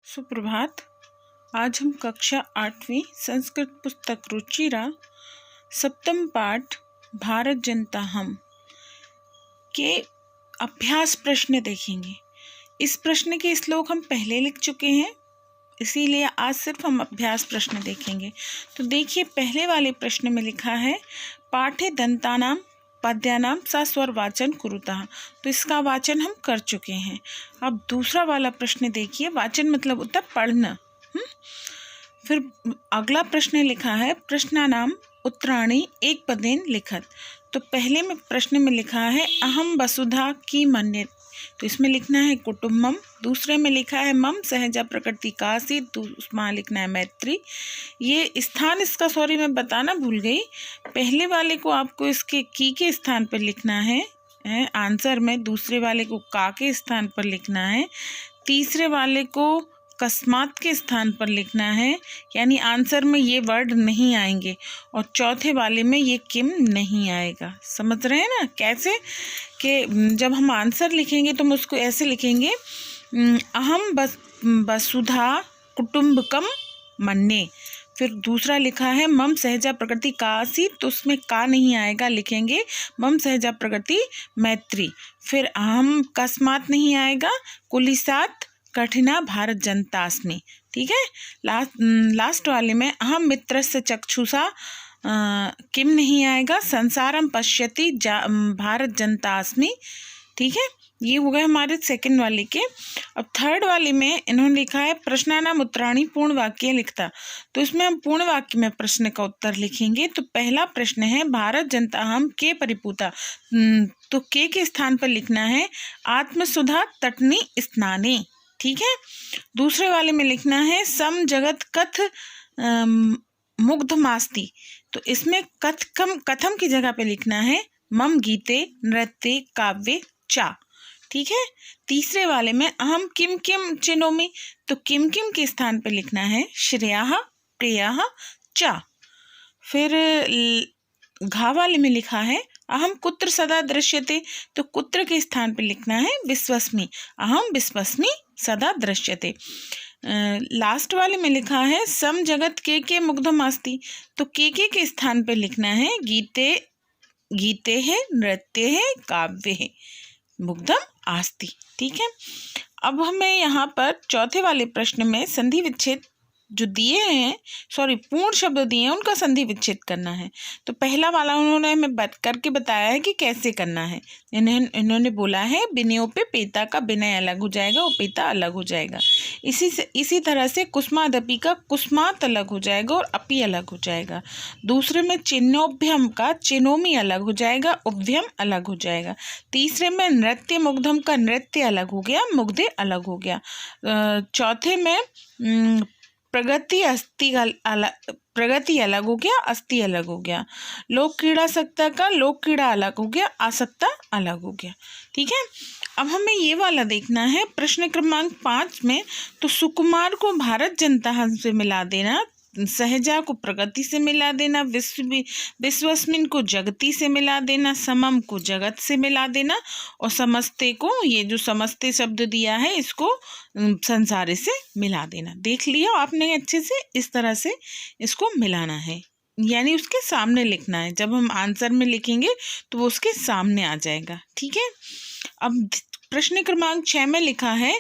सुप्रभात। आज हम कक्षा 8वीं संस्कृत पुस्तक रुचिरा सप्तम पाठ भारत जनता हम के अभ्यास प्रश्न देखेंगे। इस प्रश्न के श्लोक हम पहले लिख चुके हैं, इसीलिए आज सिर्फ हम अभ्यास प्रश्न देखेंगे। तो देखिए, पहले वाले प्रश्न में लिखा है पाठे दंतानाम पद्यानाम सस्वर वाचन कुरुतः। तो इसका वाचन हम कर चुके हैं। अब दूसरा वाला प्रश्न देखिए, वाचन मतलब होता है पढ़ना। फिर अगला प्रश्न लिखा है प्रश्नानाम उत्तराणि एक पदेन लिखत। तो पहले में प्रश्न में लिखा है अहम वसुधा की मन्ये, तो इसमें लिखना है कुटुम्बम। दूसरे में लिखा है मम सहजा प्रकृति कासी, उसमें लिखना है मैत्री। ये स्थान इसका सॉरी मैं बताना भूल गई, पहले वाले को आपको इसके की के स्थान पर लिखना है आंसर में, दूसरे वाले को का के स्थान पर लिखना है, तीसरे वाले को कस्मात के स्थान पर लिखना है, यानी आंसर में ये वर्ड नहीं आएंगे, और चौथे वाले में ये किम नहीं आएगा। समझ रहे हैं ना कैसे कि जब हम आंसर लिखेंगे तो हम उसको ऐसे लिखेंगे अहम वसुधा कुटुम्बकम मन्ये। फिर दूसरा लिखा है मम सहजा प्रकृति कासी, तो उसमें का नहीं आएगा, लिखेंगे मम सहजा प्रकृति मैत्री। फिर अहम कस्मात नहीं आएगा, कुलिसात कठिना भारत जनतास्मि। ठीक है। लास्ट वाले में अहम मित्रस्य चक्षुषा किम नहीं आएगा, संसारम पश्यति भारत जनतास्मि। ठीक है, ये हो गए हमारे सेकंड वाले के। अब थर्ड वाले में इन्होंने लिखा है प्रश्नानाम उत्तराणि पूर्ण वाक्य लिखता। तो इसमें हम पूर्ण वाक्य में प्रश्न का उत्तर लिखेंगे। तो पहला प्रश्न है भारत जनता हम के परिपूता, तो के स्थान पर लिखना है आत्मसुधा तटनी स्नाने। ठीक है। दूसरे वाले में लिखना है सम जगत कथ मुग्ध मास्ति, तो इसमें कथम की जगह पे लिखना है मम गीते नृत्य काव्य चा। ठीक है। तीसरे वाले में अहम किम किम चिनोमि, तो किम किम के स्थान पे लिखना है श्रेया प्रिया चा। फिर घा वाले में लिखा है अहम कुत्र सदा दृश्यते, तो कुत्र के स्थान पर लिखना है विश्वस्मि, अहम विश्वस्मि सदा दृश्यते। लास्ट वाले में लिखा है सम जगत के मुग्धम अस्ति, तो के स्थान पर लिखना है गीते है नृत्य है काव्य है मुग्धम आस्ति। ठीक है। अब हमें यहाँ पर चौथे वाले प्रश्न में संधि विच्छेद जो दिए हैं, पूर्ण शब्द दिए हैं, उनका संधि विच्छेद करना है। तो पहला वाला उन्होंने हमें करके बताया है कि कैसे करना है। इन्होंने बोला है विनयों पे पेता का विनय अलग हो जाएगा और पेता अलग हो जाएगा। इसी तरह से कुस्मादपि का कुस्मात अलग हो जाएगा और अपि अलग हो जाएगा। दूसरे में चिन्नोभ्यम का चिनोमी अलग हो जाएगा, उभ्यम अलग हो जाएगा। तीसरे में नृत्य मुग्धम का नृत्य अलग हो गया, मुग्धे अलग हो गया। चौथे में प्रगति अलग हो गया, अस्थि अलग हो गया। लोक क्रीड़ा सत्ता का लोक क्रीड़ा अलग हो गया, आसक्ता अलग हो गया। ठीक है। अब हमें ये वाला देखना है प्रश्न क्रमांक 5 में। तो सुकुमार को भारत जनता से मिला देना, सहजा को प्रगति से मिला देना, विश्वस्मिन को जगती से मिला देना, समम को जगत से मिला देना, और समस्ते को, ये जो समस्ते शब्द दिया है इसको संसारे से मिला देना। देख लिया आपने अच्छे से, इस तरह से इसको मिलाना है, यानी उसके सामने लिखना है। जब हम आंसर में लिखेंगे तो वो उसके सामने आ जाएगा। ठीक है। अब प्रश्न क्रमांक 6 में लिखा है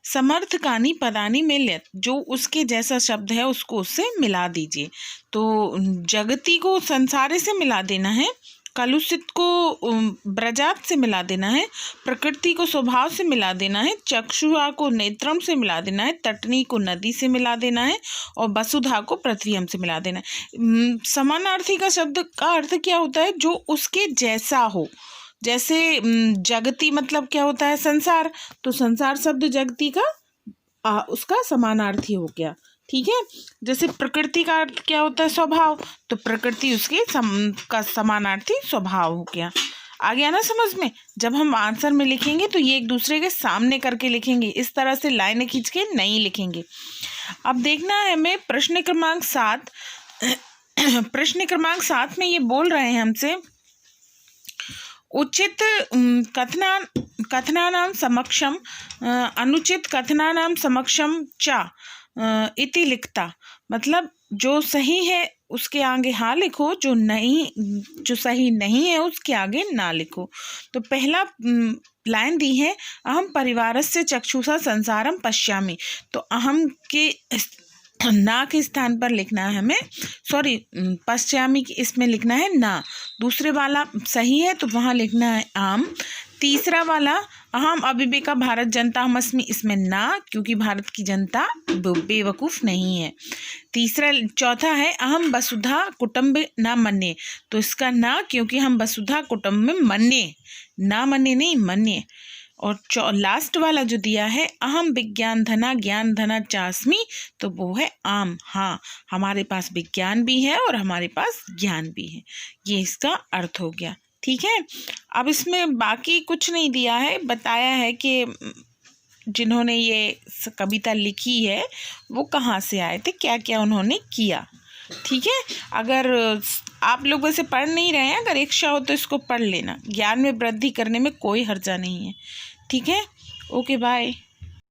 समर्थकानी पदानी में लेत, जो उसके जैसा शब्द है उसको उससे मिला दीजिए। तो जगती को संसारे से मिला देना है, कलुषित को ब्रजात से मिला देना है, प्रकृति को स्वभाव से मिला देना है, चक्षुआ को नेत्रम से मिला देना है, तटनी को नदी से मिला देना है, और वसुधा को पृथ्वीम से मिला देना है। समानार्थी का शब्द का अर्थ क्या होता है? जो उसके जैसा हो। जैसे जगती मतलब क्या होता है? संसार, तो संसार शब्द जगती का उसका समानार्थी हो गया। ठीक है। जैसे प्रकृति का अर्थ क्या होता है? स्वभाव, तो प्रकृति उसके का समानार्थी स्वभाव हो गया। आ गया ना समझ में? जब हम आंसर में लिखेंगे तो ये एक दूसरे के सामने करके लिखेंगे, इस तरह से लाइनें खींच के नहीं लिखेंगे। अब देखना है हमें प्रश्न क्रमांक 7। प्रश्न क्रमांक 7 में ये बोल रहे हैं हमसे उचित कथनानां समक्षम अनुचित कथनानां समक्षम च इति लिखता। मतलब जो सही है उसके आगे हाँ लिखो, जो सही नहीं है उसके आगे ना लिखो। तो पहला लाइन दी है, अहम परिवारस्य चक्षुषा संसारम पश्यामि। तो अहम के ना के स्थान पर लिखना है हमें, पश्यामि इसमें लिखना है ना। दूसरे वाला सही है तो वहाँ लिखना है आम। तीसरा वाला अहम अविवेका भारत जनता हमस्मि, इसमें ना, क्योंकि भारत की जनता बेवकूफ़ नहीं है। चौथा है अहम वसुधा कुटुम्बे न मन्ये, तो इसका ना, क्योंकि हम वसुधा कुटुम्ब में मन्ये, ना मन्ये नहीं मन्ये। और लास्ट वाला जो दिया है अहम विज्ञान धना ज्ञान धना चास्मी, तो वो है आम। हाँ, हमारे पास विज्ञान भी है और हमारे पास ज्ञान भी है, ये इसका अर्थ हो गया। ठीक है, अब इसमें बाकी कुछ नहीं दिया है, बताया है कि जिन्होंने ये कविता लिखी है वो कहाँ से आए थे, क्या क्या उन्होंने किया। ठीक है, अगर आप लोग वैसे पढ़ नहीं रहे हैं, अगर इच्छा हो तो इसको पढ़ लेना, ज्ञान में वृद्धि करने में कोई हर्जा नहीं है। ठीक है, ओके बाय।